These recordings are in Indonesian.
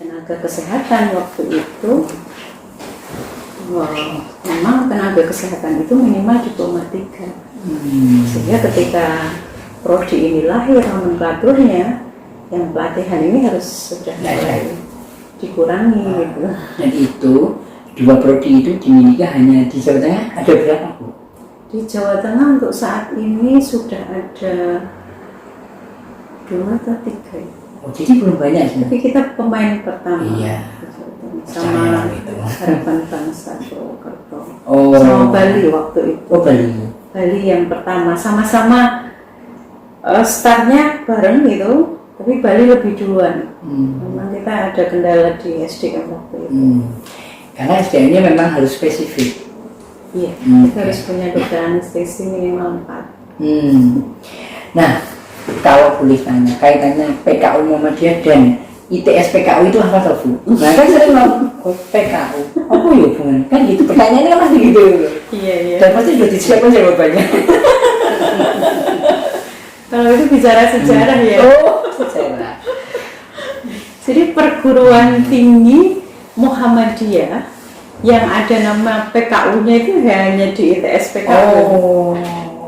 tenaga kesehatan waktu itu. Memang tenaga kesehatan itu minimal diploma 3. Sehingga ketika prodi ini lahir, nomenklaturnya yang pelatihan ini harus sudah mulai dikurangi gitu. Dan itu 2 prodi itu dimiliki hanya di Jawa Tengah. Ada berapa, Bu? Di Jawa Tengah untuk saat ini sudah ada 2 atau 3. Oh, jadi belum banyak sih. Tapi kita pemain pertama. Iya. Sama Harapan Bangsa Purwokerto. Oh. Sama Bali waktu itu. Oh, Bali. Bali yang pertama, sama-sama startnya bareng gitu, tapi Bali lebih duluan. Memang kita ada kendala di SDM waktu itu. Karena SDM-nya memang harus spesifik. Iya, kita harus punya dokter anestesi minimal 4. Nah, kalau boleh tanya, kaitannya PKU Muhammadiyah dan ITS PKU itu apa toh, Bu? Nah, kan sering ngomong PKU, apa ya hubungan? Kan gitu, pertanyaannya kan pasti gitu. Iya. Dan pasti sudah disiapkan jawabannya. Kalau itu bicara sejarah ya. Oh, sejarah. Jadi perguruan tinggi Muhammadiyah yang ada nama PKU-nya itu hanya di ITS PKU. Oh.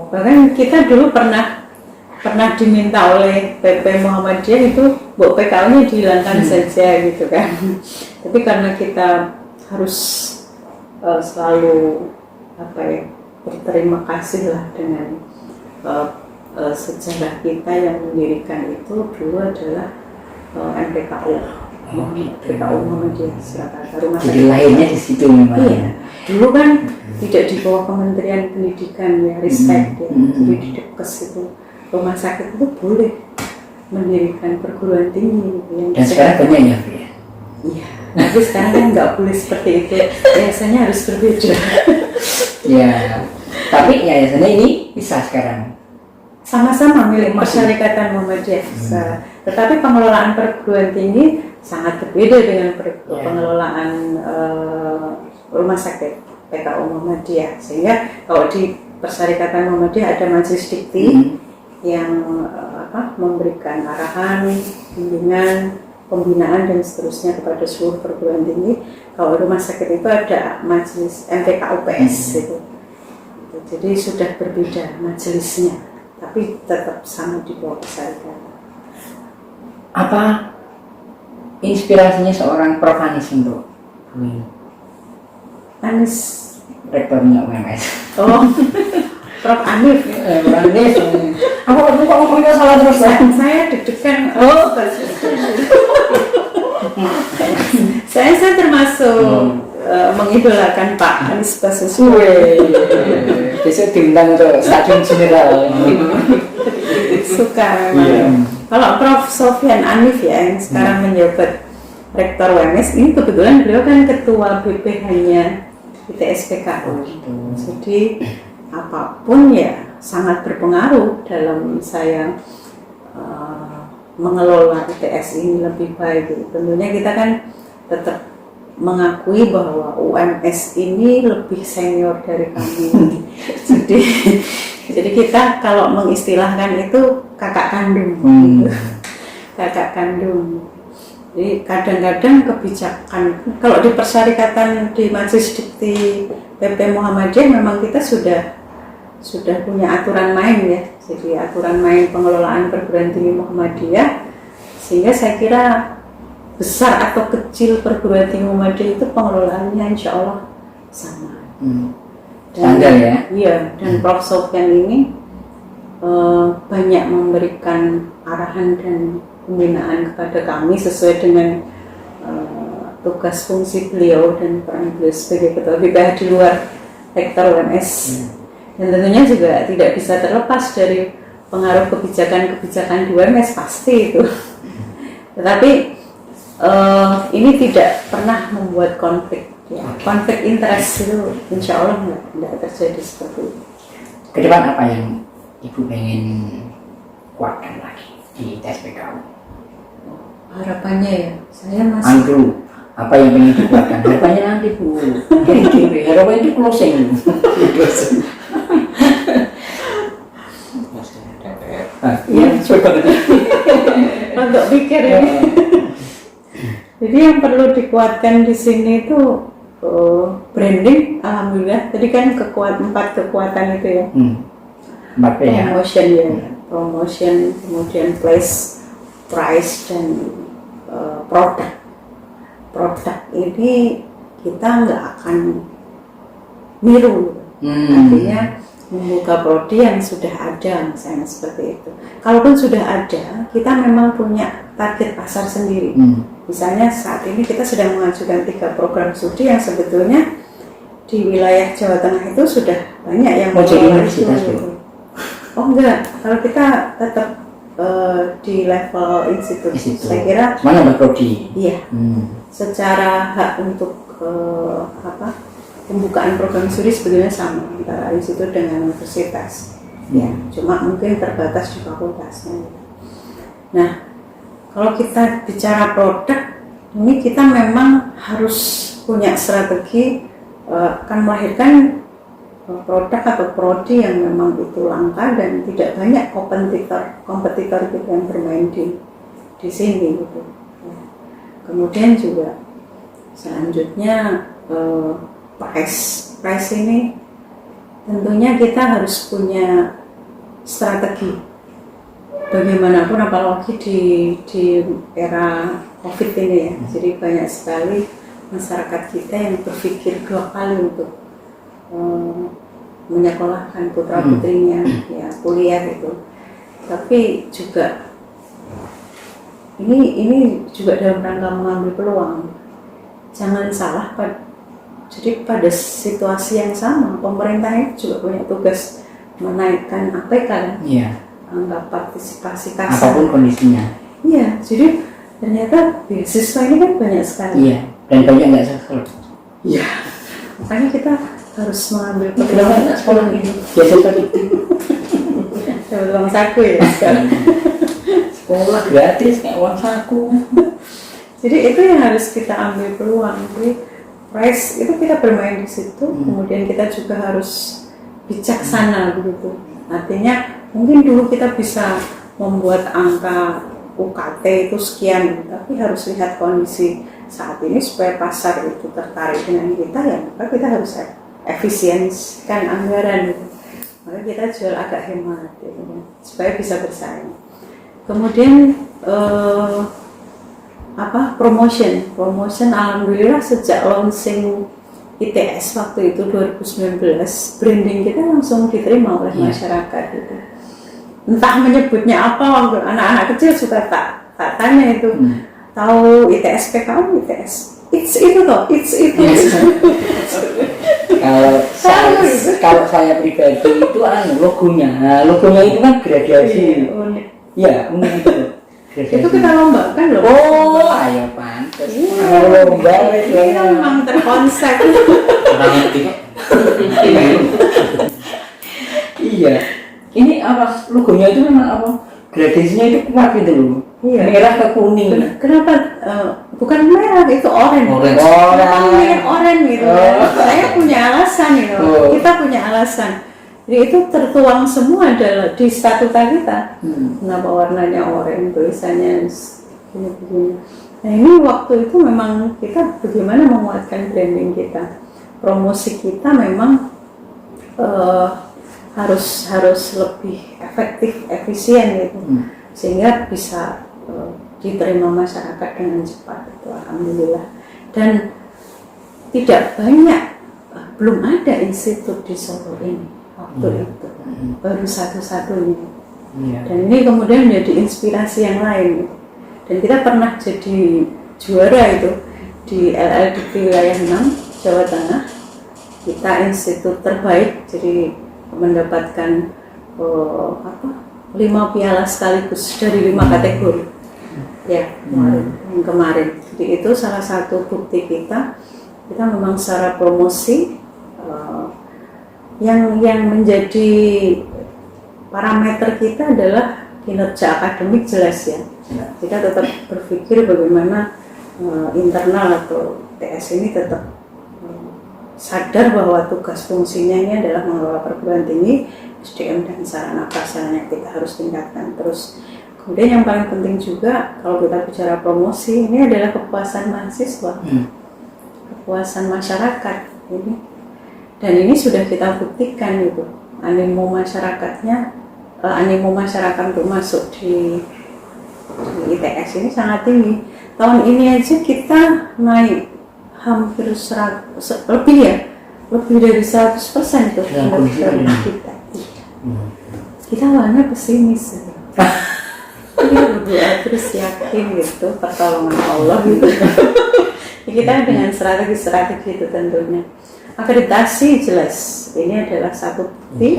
Bahkan kita dulu pernah diminta oleh PP Muhammadiyah itu buat PKU-nya dihilangkan saja gitu kan. Tapi karena kita harus selalu berterima kasih lah dengan sejarah kita yang mendirikan itu dulu adalah MPKU. PKU Muhammadiyah Surakarta, rumah sakit. Jadi lahirnya di situ memang. Iya. Dulu kan tidak di bawah Kementerian Pendidikan ya, Ristek ya. Jadi di Depkes itu rumah sakit itu boleh mendirikan perguruan tinggi yang dan sekarang banyak ya, Bu ya? Iya, tapi sekarang kan nggak boleh seperti itu, biasanya harus berbeda. Ya, tapi yayasannya ini bisa sekarang? Sama-sama milik Persyarikatan Muhammadiyah, tetapi pengelolaan perguruan tinggi sangat berbeda dengan pengelolaan rumah sakit PKU Muhammadiyah. Sehingga kalau di Persyarikatan Muhammadiyah ada majelis dikti yang memberikan arahan, bimbingan, pembinaan dan seterusnya kepada seluruh perguruan tinggi. Kalau rumah sakit itu ada majelis MPKUPS itu. Jadi sudah berbeda majelisnya, tapi tetap sama di bawah Persyarikatan. Apa inspirasinya seorang Prof. Anis untuk Anis, rektornya UMS? Oh, Prof. Anif. Anis. Aku kok ngomongnya salah terus ya? Saya deg-degan. Oh, saya termasuk mengidolakan Pak Anies Baswedan. Besok diundang untuk stadion general. Suka. Kalau Prof. Sofyan Anif ya yang sekarang menjabat Rektor UMS, ini kebetulan beliau kan ketua BPH-nya ITS PKU. Jadi apapun ya sangat berpengaruh dalam saya mengelola ITS ini lebih baik. Tentunya kita kan tetap mengakui bahwa UMS ini lebih senior dari kami. jadi kita kalau mengistilahkan itu kakak kandung, gitu. Kakak kandung. Jadi kadang-kadang kebijakan, kalau di Persyarikatan di Majelis Dikti PP Muhammadiyah memang kita sudah punya aturan main ya. Jadi aturan main pengelolaan perguruan tinggi Muhammadiyah, sehingga saya kira besar atau kecil perguruan tinggi Muhammadiyah itu pengelolaannya insya Allah sama. Standar ya? Iya, dan Prof. Sofyan ini banyak memberikan arahan dan pembinaan kepada kami sesuai dengan tugas fungsi beliau dan peran beliau sebagai ketua BPH di luar Rektor UMS. Dan tentunya juga tidak bisa terlepas dari pengaruh kebijakan-kebijakan di UMS, pasti itu. Tetapi ini tidak pernah membuat konflik. Ya. Konflik interest itu insya Allah tidak terjadi seperti itu. Ke depan apa yang Ibu pengen kuatkan lagi di ITS PKU? Harapannya ya, saya masih Andrew, apa yang pengen dikuatkan? Harapannya nanti Bu. Harapannya itu closing. Iya, coba untuk pikir ini. Jadi Jadi yang perlu dikuatkan di sini itu branding, alhamdulillah. Tadi kan 4 kekuatan itu ya. 4P ya. Promotion ya, promotion, kemudian place, price, dan produk. Produk ini kita nggak akan niru, artinya membuka prodi yang sudah ada, misalnya seperti itu. Kalaupun sudah ada, kita memang punya target pasar sendiri. Misalnya saat ini kita sedang mengajukan 3 program studi yang sebetulnya di wilayah Jawa Tengah itu sudah banyak yang mau jadi mengelola universitas itu. itu. Oh enggak, kalau kita tetap di level institut. Saya kira mana berprodi? iya. Secara hak untuk pembukaan program studi sebetulnya sama antara institut dengan universitas. Ya, cuma mungkin terbatas di fakultasnya. Nah, kalau kita bicara produk, ini kita memang harus punya strategi akan melahirkan produk atau prodi yang memang itu langka dan tidak banyak kompetitor kita yang bermain di sini gitu. Kemudian juga selanjutnya price ini tentunya kita harus punya strategi. Bagaimanapun apalagi di era COVID ini ya, jadi banyak sekali masyarakat kita yang berpikir 2 kali untuk menyekolahkan putra putrinya ya kuliah itu. Tapi juga ini juga dalam rangka mengambil peluang. Jangan salah, jadi pada situasi yang sama pemerintah juga punya tugas menaikkan APK kan? Iya. Angka partisipasi kasar. Apapun kondisinya. Iya, jadi ternyata beasiswa ini kan banyak sekali. Iya. Dan banyak nggak sekolah. Iya. Makanya kita harus mengambil Kenapa nggak sekolah ini? Biasa seperti itu. dapat uang saku ya sekarang. Sekolah gratis kayak uang saku. Jadi itu yang harus kita ambil peluang. Jadi price itu kita bermain di situ, kemudian kita juga harus bijaksana begitu. Artinya mungkin dulu kita bisa membuat angka UKT itu sekian, tapi harus lihat kondisi saat ini supaya pasar itu tertarik dengan kita ya, maka kita harus efisiensikan anggaran gitu. Maka kita jual agak hemat gitu, supaya bisa bersaing. Kemudian promotion alhamdulillah sejak launching ITS waktu itu 2019 branding kita langsung diterima oleh masyarakat gitu. Entah menyebutnya apa, waktu anak-anak kecil suka tak tanya itu tahu ITS PKU ITS itu toh itu kalau saya pribadi itu logonya itu kan gradasi. Ya, unik itu. Itu kita lombakan loh. Oh, ayo pantes. Lomba ini memang terkonsep. Iya. Ini apa? Logonya itu memang apa? Gradasinya itu kuat gitu loh. Iya. Merah ke kuning. Kenapa? Bukan merah, itu oranye. Kenapa milih oranye gitu? Saya punya alasan gitu. Kita punya alasan. Jadi itu tertuang semua di statuta kita. Kenapa warnanya oranye, tulisannya begini. Nah ini waktu itu memang kita bagaimana menguatkan branding kita, promosi kita memang harus lebih efektif, efisien gitu, sehingga bisa diterima masyarakat dengan cepat itu alhamdulillah. Dan tidak banyak, belum ada institut di Solo ini waktu itu, baru satu-satunya. Dan ini kemudian menjadi inspirasi yang lain. Dan kita pernah jadi juara itu di LLDP wilayah 6 Jawa Tengah. Kita institut terbaik, jadi mendapatkan 5 piala sekaligus dari 5 kategori. Ya, kemarin. Jadi itu salah satu bukti kita memang secara promosi yang menjadi parameter kita adalah kinerja akademik jelas ya. Kita tetap berpikir bagaimana internal atau TS ini tetap sadar bahwa tugas fungsinya ini adalah mengelola perguruan tinggi, SDM dan sarana prasarana kita harus tingkatkan terus. Kemudian yang paling penting juga kalau kita bicara promosi, ini adalah kepuasan mahasiswa, kepuasan masyarakat ini. Dan ini sudah kita buktikan gitu, animo masyarakat untuk masuk di ITS ini sangat tinggi. Tahun ini aja kita naik hampir lebih dari 100% tuh pendaftaran kita. Kita awalnya pesimis. Kita berdoa terus yakin gitu pertolongan Allah gitu. Kita dengan strategi itu tentunya. Akreditasi jelas ini adalah satu bukti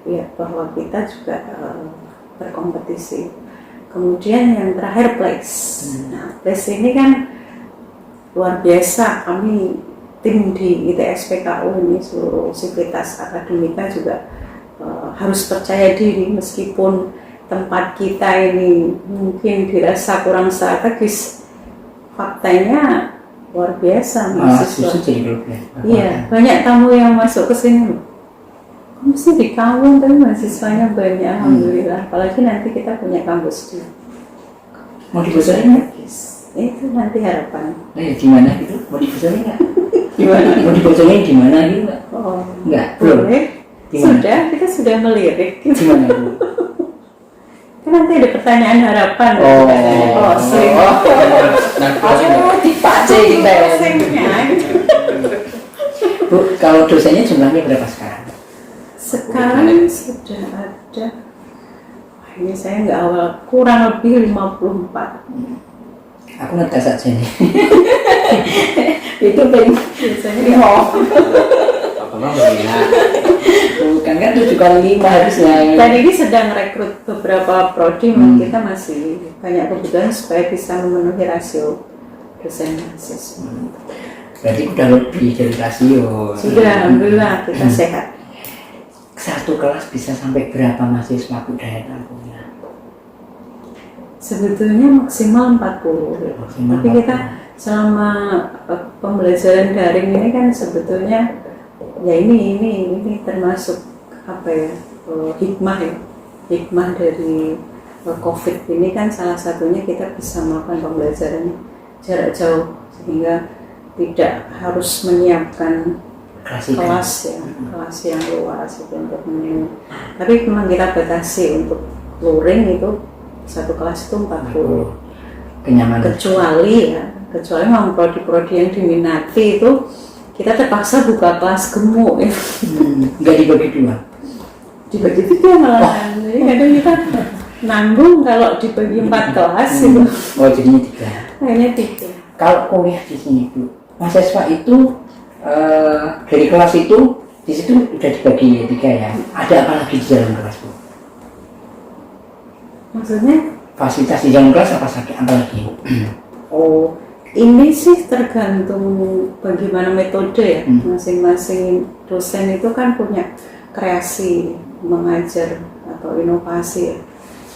ya, bahwa kita juga berkompetisi. Kemudian yang terakhir place. Nah, place ini kan luar biasa. Kami tim di ITS PKU ini seluruh sivitas akademika juga harus percaya diri meskipun tempat kita ini mungkin dirasa kurang strategis. Faktanya luar biasa mahasiswa. Iya, banyak tamu yang masuk ke sini. Mesti di kampung tapi mahasiswanya banyak, alhamdulillah. Apalagi nanti kita punya kampus di. Mau dibocorin nggak? Itu nanti harapan. Nah, ya gimana gitu? Mau dibocorin nggak? Gimana? Mau dibocorin di mana gitu nggak? Oh, nggak, belum. Sudah, kita sudah melirik. Gimana bu? Kan nanti ada pertanyaan harapan. Closing. Dipace kita ya. Bu, kalau dosennya jumlahnya berapa sekarang? Sekarang sudah ada. Ini saya nggak awal, kurang lebih 54. Aku ngetes aja nih. Itu Biasanya bukan kan 7x5 harusnya. Dan ini sedang rekrut beberapa prodi, kita masih banyak kebutuhan supaya bisa memenuhi rasio dosen mahasiswa. Berarti udah lebih dari rasio. Sudah, alhamdulillah kita sehat. Satu kelas bisa sampai berapa mahasiswa Bu daya tampungnya? Sebetulnya maksimal 40. Tapi kita selama pembelajaran daring ini kan sebetulnya ya ini termasuk apa ya, hikmah dari COVID ini kan salah satunya kita bisa melakukan pembelajaran jarak jauh sehingga tidak harus menyiapkan kelas yang luas itu untuk memenuhi. Tapi memang kita batasi untuk luring itu satu kelas itu 40. Kenyamanan. Kecuali memang prodi-prodi yang diminati itu kita terpaksa buka kelas gemuk ya. Nggak dibagi dua? Dibagi tiga malahan. Jadi kadang kita nanggung kalau dibagi 4 kelas itu. Oh jadinya 3. Akhirnya 3. Kalau kuliah di sini Bu, mahasiswa itu dari kelas itu di situ udah dibagi 3 ya. Ada apa lagi di dalam kelas Bu? Maksudnya? Fasilitas di dalam kelas apa lagi? Oh, ini sih tergantung bagaimana metode ya. Masing-masing dosen itu kan punya kreasi mengajar atau inovasi ya.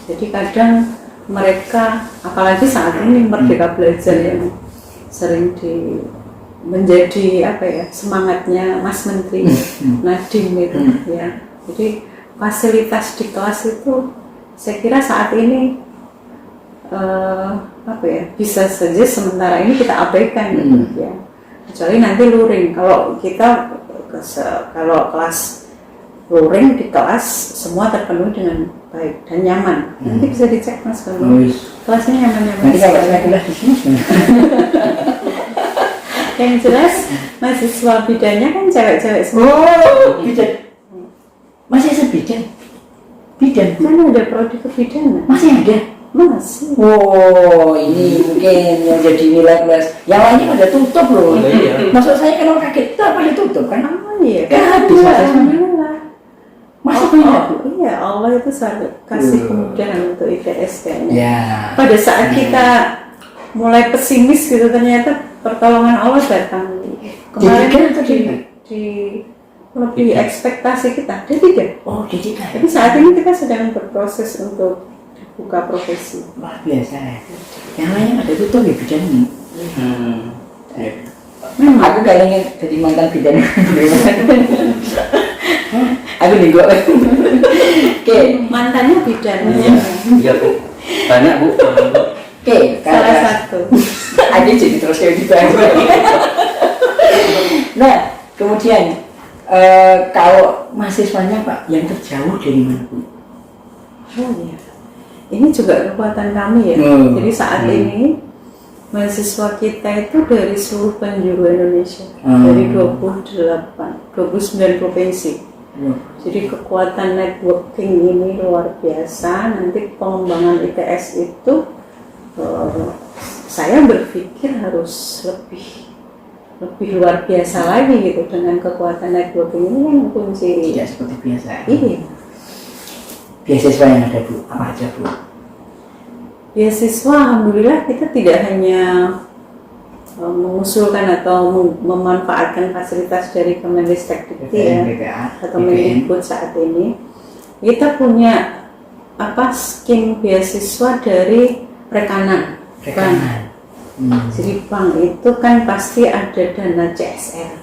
Jadi kadang mereka, apalagi saat ini Merdeka Belajar yang sering menjadi apa ya, semangatnya Mas Menteri Nadiem itu ya. Jadi fasilitas di kelas itu saya kira saat ini bisa saja sementara ini kita abaikan gitu ya. Kecuali nanti luring. Kalau kelas luring di kelas semua terpenuhi dengan baik dan nyaman. Nanti bisa dicek Mas kalau kelasnya nyaman-nyaman. Nanti kalau saya kuliah di sini yang jelas mahasiswa bidannya kan cewek-cewek semua. Oh, bidan. Masih ada bidan? Bidan? Kan ada prodi kebidanan. Masih ada? Masih. Oh, ini mungkin yang jadi nilai plus. Yang lainnya pada tutup loh. Iya. Maksud saya kalau kaget itu apa ditutup kan? Oh iya. Kan habis Alhamdulillah. Masih banyak Bu? Iya, Allah itu selalu kasih kemudahan untuk ITS kayaknya. Ya. Pada saat kita mulai pesimis gitu ternyata pertolongan Allah datang. Kemarin Jadi, itu di lebih ekspektasi kita. Dia tidak. Oh, jadi kan. Tapi saat ini kita sedang berproses untuk buka profesi. Luar biasa ya. Yang lainnya pada tutup ya bidan ini. Memang. Aku kayaknya jadi mantan bidan. Aku nego. Oke. Mantannya bidan. Iya Bu. Banyak Bu. Oke, Salah satu. Aja jadi terus kayak gitu. Nah, kemudian kalau mahasiswanya Pak yang terjauh dari mana Bu? Oh iya. Ini juga kekuatan kami ya. Jadi saat ini mahasiswa kita itu dari seluruh penjuru Indonesia, dari 29 provinsi. Jadi kekuatan networking ini luar biasa. Nanti pengembangan ITS itu saya berpikir harus lebih luar biasa lagi gitu dengan kekuatan networking ini yang kunci. Tidak seperti biasa. Iya. Beasiswa yang ada Bu, apa aja Bu? Beasiswa, alhamdulillah kita tidak hanya mengusulkan atau memanfaatkan fasilitas dari Kemendikbud ya, atau Kemendikbud saat ini. Kita punya scheme beasiswa dari rekanan. Jadi bank itu kan pasti ada dana CSR.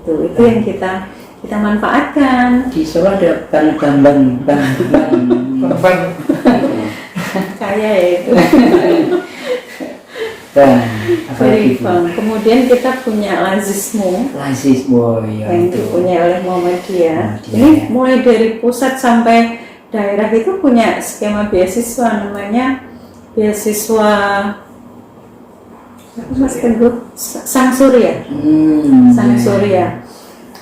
Itu yang kita manfaatkan. Di Solo ada bank Kaya ya itu. Dari bank. Kemudian kita punya Lazismo yang dipunyai oleh Muhammadiyah. Ini mulai dari pusat sampai daerah itu punya skema beasiswa, namanya beasiswa Mas Teguh Sang Surya. Sang Surya.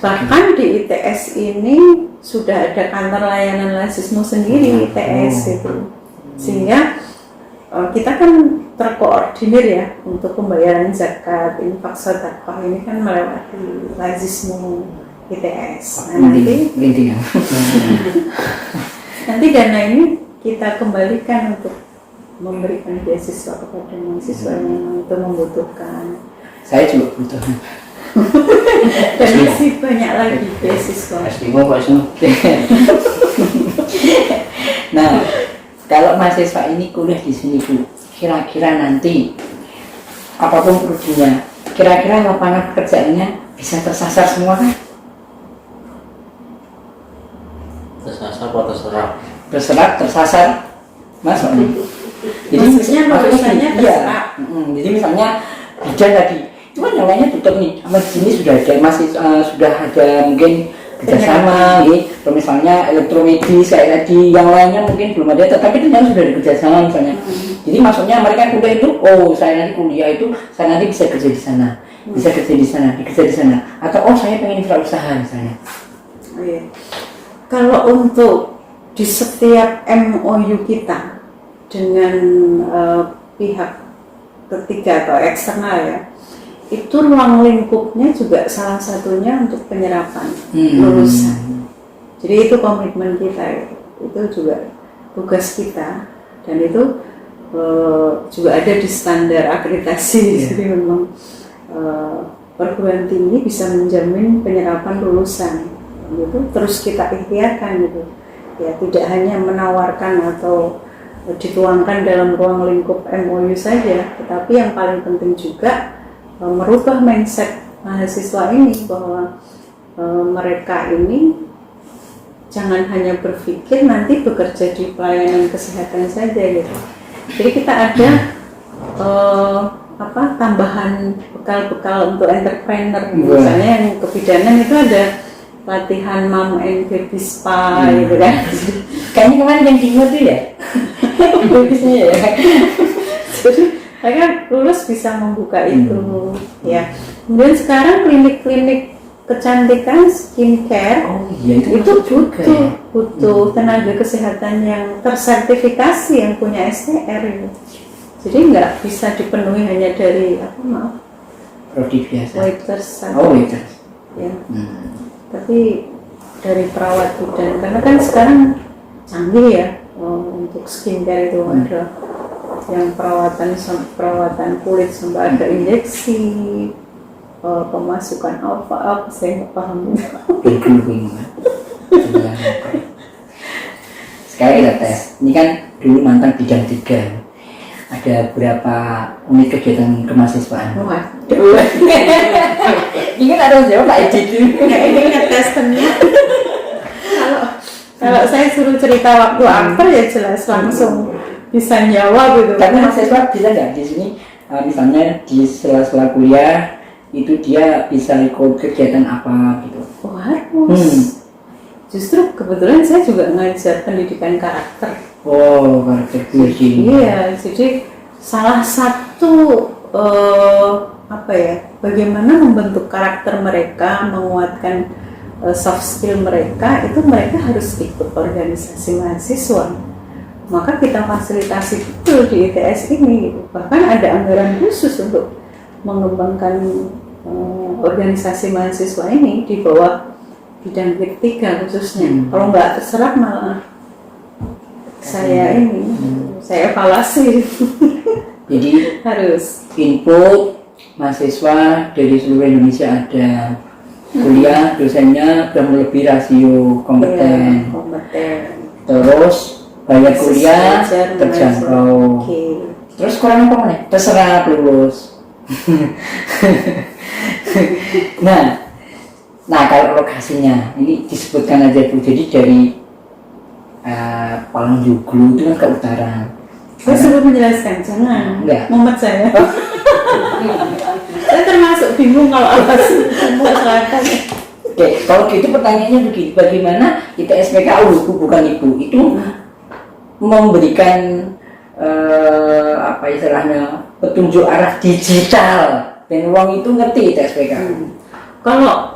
Bahkan di ITS ini sudah ada kantor layanan Lazismo sendiri ITS itu, sehingga kita kan terkoordinir ya untuk pembayaran zakat, infak, sedekah ini kan melewati Lazismo ITS. Nah, nanti dana ini kita kembalikan untuk memberikan beasiswa kepada mahasiswa yang itu membutuhkan. Saya juga butuh. Dan masih banyak lagi beasiswa. Nah, kalau mahasiswa ini kuliah di sini Bu, kira-kira nanti apapun prodinya, kira-kira lapangan pekerjaannya bisa tersasar semua kan? Tersasar atau terserap? Tersasar, Mas. Jadi maksudnya terserap. Jadi misalnya bidan tadi, itu kan yang lainnya tutup nih, sama di sini sudah ada sudah ada mungkin kerjasama, gitu. Atau misalnya elektromedis kayak tadi, yang lainnya mungkin belum ada, tetapi ternyata sudah ada kerjasama misalnya. Jadi maksudnya mereka kuliah itu, saya nanti kuliah itu, saya nanti bisa kerja di sana, bisa kerja di sana, kerja di sana, atau saya pengen wirausaha misalnya. Oh, iya. Kalau untuk di setiap MOU kita dengan pihak ketiga atau eksternal ya, itu ruang lingkupnya juga salah satunya untuk penyerapan lulusan. Jadi itu komitmen kita, itu juga tugas kita, dan itu juga ada di standar akreditasi. Jadi memang perguruan tinggi bisa menjamin penyerapan lulusan, gitu. Terus kita ikhtiarkan gitu, ya tidak hanya menawarkan atau dituangkan dalam ruang lingkup MOU saja, tetapi yang paling penting juga merubah mindset mahasiswa ini bahwa mereka ini jangan hanya berpikir nanti bekerja di pelayanan kesehatan saja gitu. Jadi kita ada tambahan bekal-bekal untuk entrepreneur, misalnya yang kebidanan itu ada latihan mom and baby spa gitu kan. Kayaknya kemarin yang timur tuh ya. Bagusnya ya. Jadi mereka lulus bisa membuka itu ya. Kemudian sekarang klinik-klinik kecantikan skincare itu butuh tenaga kesehatan yang tersertifikasi, yang punya STR itu. Jadi nggak bisa dipenuhi hanya dari prodi biasa. Waiters. Waiters. Ya. Tapi dari perawat bidan, karena kan sekarang canggih ya. Untuk skincare itu ada yang perawatan kulit sampai ada injeksi, pemasukan apa saya nggak paham. Sekarang kita tes. Ini kan dulu mantan bidang 3. Ada berapa unit kegiatan kemahasiswaan? Waduh. Ini kan ada jawab Pak Edi. Ini ngetestennya. Kalau saya suruh cerita waktu aktor ya jelas langsung bisa nyawa gitu. Tapi mahasiswa bisa nggak di sini misalnya di sela-sela kuliah itu dia bisa ikut kegiatan apa gitu? Oh, harus. Justru kebetulan saya juga ngajar pendidikan karakter. Oh, karakter puisi. Iya, jadi salah satu bagaimana membentuk karakter mereka, menguatkan soft skill mereka, itu mereka harus ikut organisasi mahasiswa. Maka kita fasilitasi betul di ITS ini gitu. Bahkan ada anggaran khusus untuk mengembangkan organisasi mahasiswa ini di bawah bidang ketiga khususnya. Kalau nggak terserap malah saya saya evaluasi. Jadi harus input mahasiswa dari seluruh Indonesia ada, kuliah dosennya sudah melebihi rasio kompeten, terus bayar kuliah terjangkau. Terus kurang apa nih? Terserah lulus. Nah kalau lokasinya ini disebutkan aja Bu. Jadi dari Palangjuglu itu kan ke utara. Saya sebelum menjelaskan, jangan mumet saya. Saya termasuk bingung kalau apa sih selatan. Oke, kalau gitu pertanyaannya begini, bagaimana ITS PKU bukan itu memberikan istilahnya petunjuk arah digital dan uang itu ngerti ITS PKU. Kalau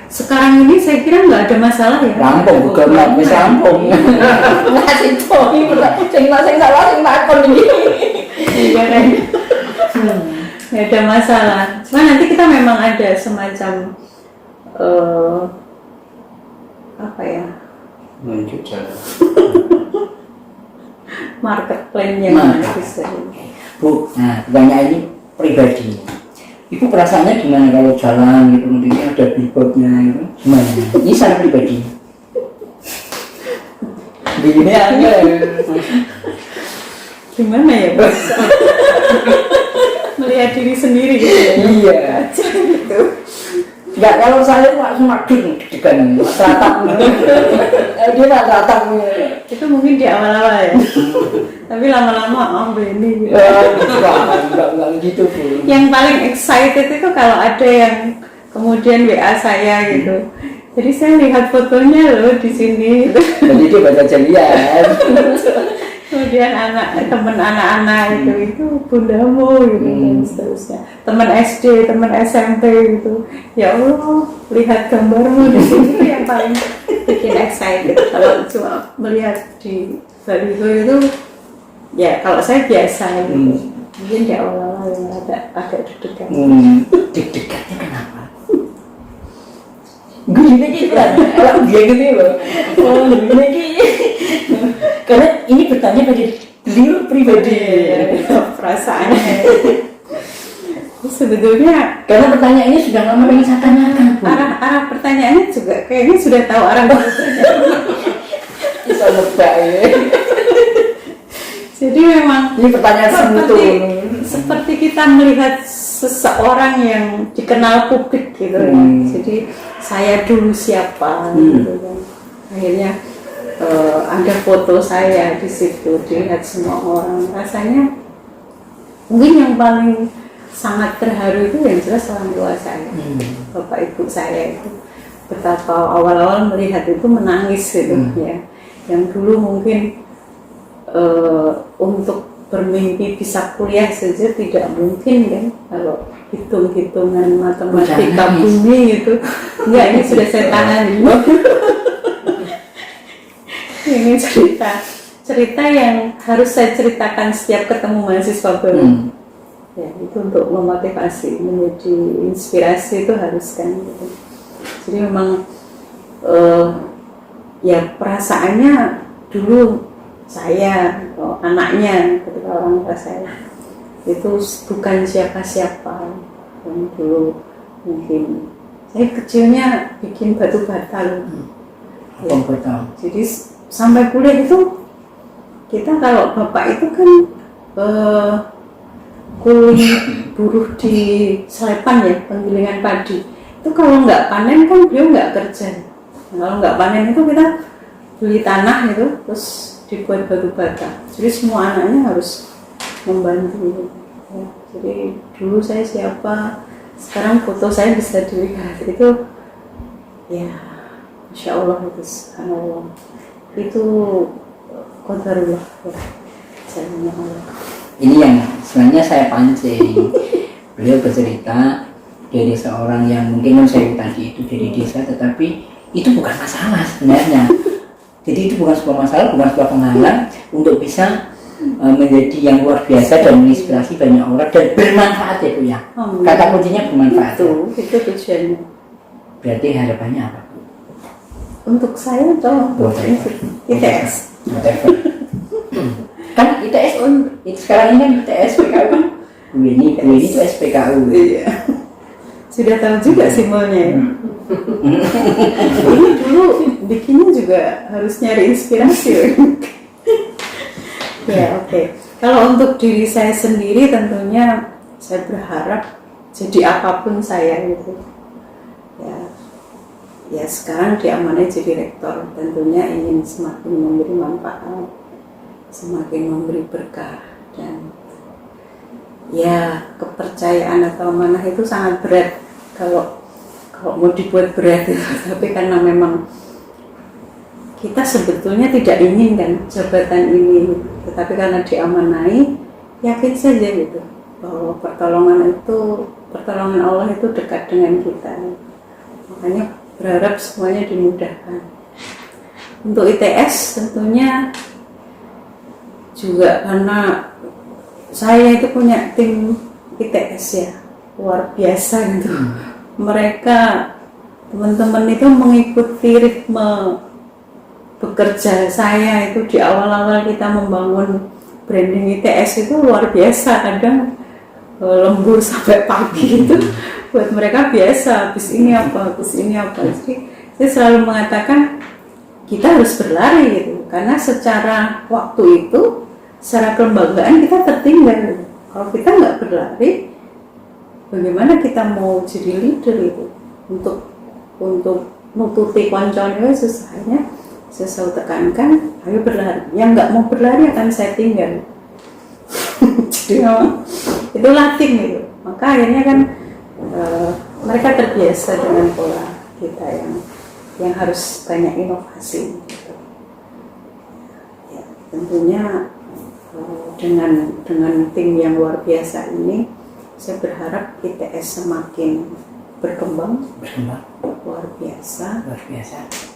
sekarang ini saya kira nggak ada masalah ya. Rampung, bukan wis rampung. Ngasih tohi, sing salah sing takon iki. Iya kan. Nggak ada masalah. Cuma nanti kita memang ada semacam menunjuk jalan. Market plan-nya bisa. Bu, nah pertanyaan ini pribadi. Ibu perasaannya gimana kalau jalan gitu, mungkin ada billboardnya gitu, gimana? Ini secara pribadi. Begini aja. Gimana ya, Bos? Melihat diri sendiri gitu ya. Iya. Gitu. Enggak, kalau saya langsung makdun deg-degan, teratap. Dia tak teratap. Itu mungkin di awal-awal ya. Tapi lama-lama ini gitu. Enggak gitu Bu. Yang paling excited itu kalau ada yang kemudian WA saya gitu. Jadi saya lihat fotonya loh di sini. Jadi dia baca jelian. Kemudian teman anak-anak itu bundamu gitu dan seterusnya. Teman SD, teman SMP gitu. Ya Allah, lihat gambarmu di sini itu yang paling bikin excited. Kalau cuma melihat di baliho itu, ya kalau saya biasa gitu. Mungkin di awal-awal yang agak deg-degan. Deg-degannya kenapa? Gue gitu kan, kalau dia gitu loh. Oh, gini. Karena ini bertanya pada beliau pribadi, perasaannya. Sebetulnya karena pertanyaannya sudah lama pengen saya tanyakan. Arah pertanyaannya juga kayaknya sudah tahu arah pertanyaannya. Bisa nebak ya. Jadi memang ini pertanyaan seperti kita melihat seseorang yang dikenal publik gitu ya. Jadi saya dulu siapa gitu kan. Akhirnya ada foto saya di situ, dilihat semua orang. Rasanya mungkin yang paling sangat terharu itu yang jelas orang tua saya, bapak ibu saya itu betapa awal-awal melihat itu menangis gitu ya. Yang dulu mungkin untuk bermimpi bisa kuliah saja tidak mungkin kan, kalau hitung-hitungan matematika bumi itu enggak, ini sudah saya tangani. Ini cerita yang harus saya ceritakan setiap ketemu mahasiswa baru. Ya, itu untuk memotivasi, menjadi inspirasi itu harus kan gitu. Jadi memang ya perasaannya dulu saya anaknya ketika orang tua saya itu bukan siapa-siapa. Dan dulu mungkin saya kecilnya bikin batu bata loh. Ya. Jadi sampai kuliah itu kita, kalau bapak itu kan kuliah buruh di Slepan ya, penggilingan padi. Itu kalau nggak panen kan beliau nggak kerja. Kalau nggak panen itu kita beli tanah itu terus dibuat batu bata. Jadi semua anaknya harus membantu. Ya, jadi dulu saya siapa, sekarang foto saya bisa dilihat itu, ya, Masya Allah itu, subhanallah, itu qadarullah, ya, jalannya Allah. Ini yang sebenarnya saya pancing. Beliau bercerita dari seorang yang mungkin yang saya tadi itu dari desa, tetapi itu bukan masalah sebenarnya. Jadi itu bukan sebuah masalah, bukan sebuah penghalang untuk bisa menjadi yang luar biasa dan menginspirasi banyak orang dan bermanfaat ya Bu ya. Kata kuncinya bermanfaat. Itu tujuannya. Berarti harapannya apa? Untuk saya atau untuk ITS? Whatever. Kan ITS itu sekarang ini kan ITS PKU kan. Ini itu SPKU. Iya. Sudah tahu juga simbolnya ya. Ini dulu bikinnya juga harus nyari inspirasi. Ya, oke. Kalau untuk diri saya sendiri tentunya saya berharap jadi apapun saya gitu. Ya sekarang diamanai jadi rektor, tentunya ingin semakin memberi manfaat, semakin memberi berkah, dan ya kepercayaan atau amanah itu sangat berat kalau mau dibuat berat itu. Tapi karena memang kita sebetulnya tidak ingin kan jabatan ini, tetapi karena diamanai, yakin saja gitu bahwa pertolongan Allah itu dekat dengan kita. Makanya berharap semuanya dimudahkan. Untuk ITS tentunya juga karena saya itu punya tim ITS ya, luar biasa gitu. Mereka, teman-teman itu mengikuti ritme bekerja saya itu di awal-awal kita membangun branding ITS itu luar biasa. Kadang lembur sampai pagi itu buat mereka biasa, habis ini apa. Jadi saya selalu mengatakan kita harus berlari gitu, karena secara waktu itu, secara kelembagaan kita tertinggal. Kalau kita nggak berlari, bagaimana kita mau jadi leader itu? Untuk nututi konconnya susahnya, saya selalu tekankan, ayo berlari. Yang nggak mau berlari akan saya tinggal. Jadi itu latih gitu. Maka akhirnya kan mereka terbiasa dengan pola kita yang harus banyak inovasi gitu. Ya, tentunya dengan tim yang luar biasa ini, saya berharap ITS semakin berkembang luar biasa,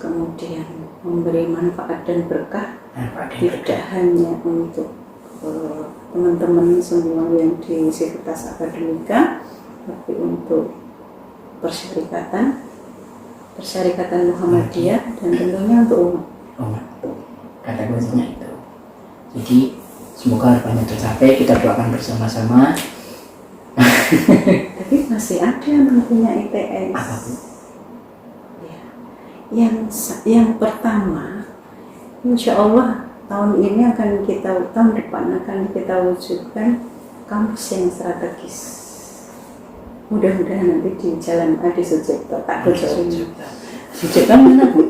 kemudian memberi manfaat dan berkah, tidak hanya untuk teman-teman semua yang di Sivitas Akademika, tapi untuk persyarikatan Muhammadiyah, dan tentunya untuk umat. Kata kuncinya itu. Jadi semoga harapannya tercapai, kita doakan bersama-sama. Tapi masih ada yang punya ITS. Apa Bu? Ya. Yang pertama, insya Allah tahun depan akan kita wujudkan kampus yang strategis. Mudah-mudahan nanti di Jalan Adi Sucipto, tak bocorin. Sucipto mana Bu?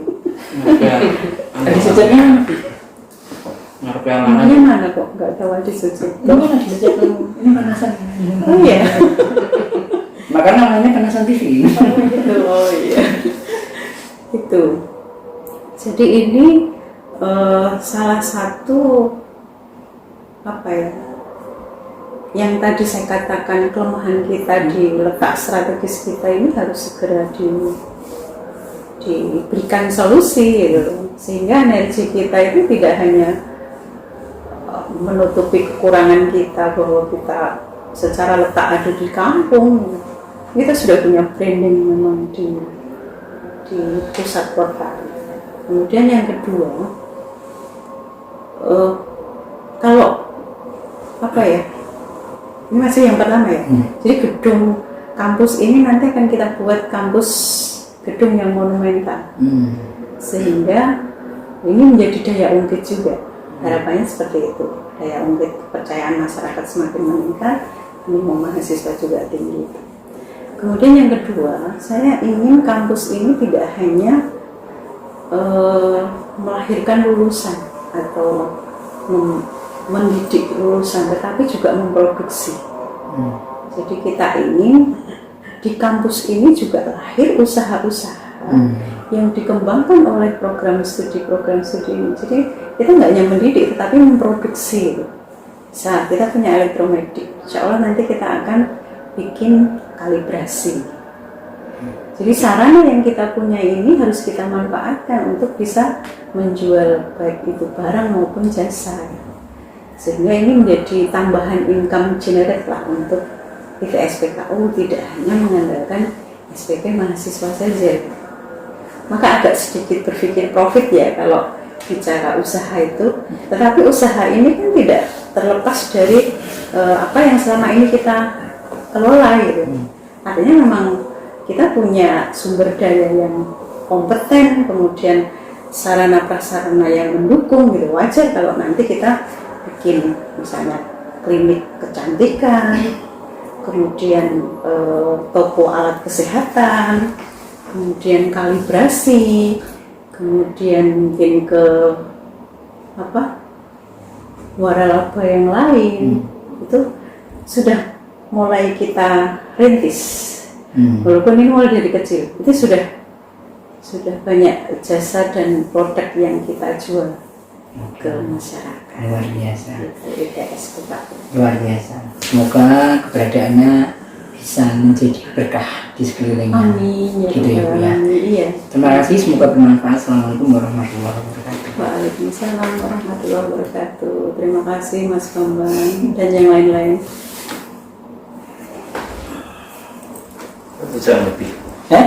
Adi Sucipto mana? Namanya mana kok nggak tahu Adi Sucipto? Adi Sucipto ini Panasan. Oh iya. Maka namanya Panasan TV. Oh iya. Itu. Jadi ini salah satu yang tadi saya katakan, kelemahan kita di letak strategis kita ini harus segera diberikan solusi gitu. Sehingga energi kita itu tidak hanya menutupi kekurangan kita bahwa kita secara letak ada di kampung. Kita sudah punya branding memang di pusat kota. Kemudian yang kedua, kalau ini masih yang pertama ya. Jadi gedung kampus ini nanti akan kita buat kampus gedung yang monumental, sehingga ini menjadi daya ungkit juga. Harapannya seperti itu, daya ungkit kepercayaan masyarakat semakin meningkat, animo mahasiswa juga tinggi. Kemudian yang kedua, saya ingin kampus ini tidak hanya melahirkan lulusan, atau mendidik lulusan, tetapi juga memproduksi. Jadi kita ingin di kampus ini juga lahir usaha-usaha yang dikembangkan oleh program studi ini. Jadi kita nggak hanya mendidik, tetapi memproduksi. Saat kita punya elektromedik, insya Allah nanti kita akan bikin kalibrasi. Jadi sarana yang kita punya ini harus kita manfaatkan untuk bisa menjual baik itu barang maupun jasa. Sehingga ini menjadi tambahan income generate lah untuk ITS PKU, tidak hanya mengandalkan SPP mahasiswa saja. Maka agak sedikit berpikir profit ya kalau bicara usaha itu, tetapi usaha ini kan tidak terlepas dari apa yang selama ini kita kelola gitu. Artinya memang kita punya sumber daya yang kompeten, kemudian sarana prasarana yang mendukung gitu. Wajar kalau nanti kita bikin misalnya klinik kecantikan, kemudian toko alat kesehatan, kemudian kalibrasi, kemudian mungkin ke waralaba yang lain. Itu sudah mulai kita rintis. Walaupun ini mulai dari kecil, itu sudah banyak jasa dan produk yang kita jual ke masyarakat. Luar biasa. ITS PKU. Luar biasa. Semoga keberadaannya bisa menjadi berkah di sekelilingnya. Amin. Gitu ya, Bu ya. Iya. Terima kasih, semoga bermanfaat. Assalamualaikum warahmatullahi wabarakatuh. Waalaikumsalam warahmatullahi wabarakatuh. Terima kasih Mas Bambang dan yang lain-lain. Itu jam lebih. Eh?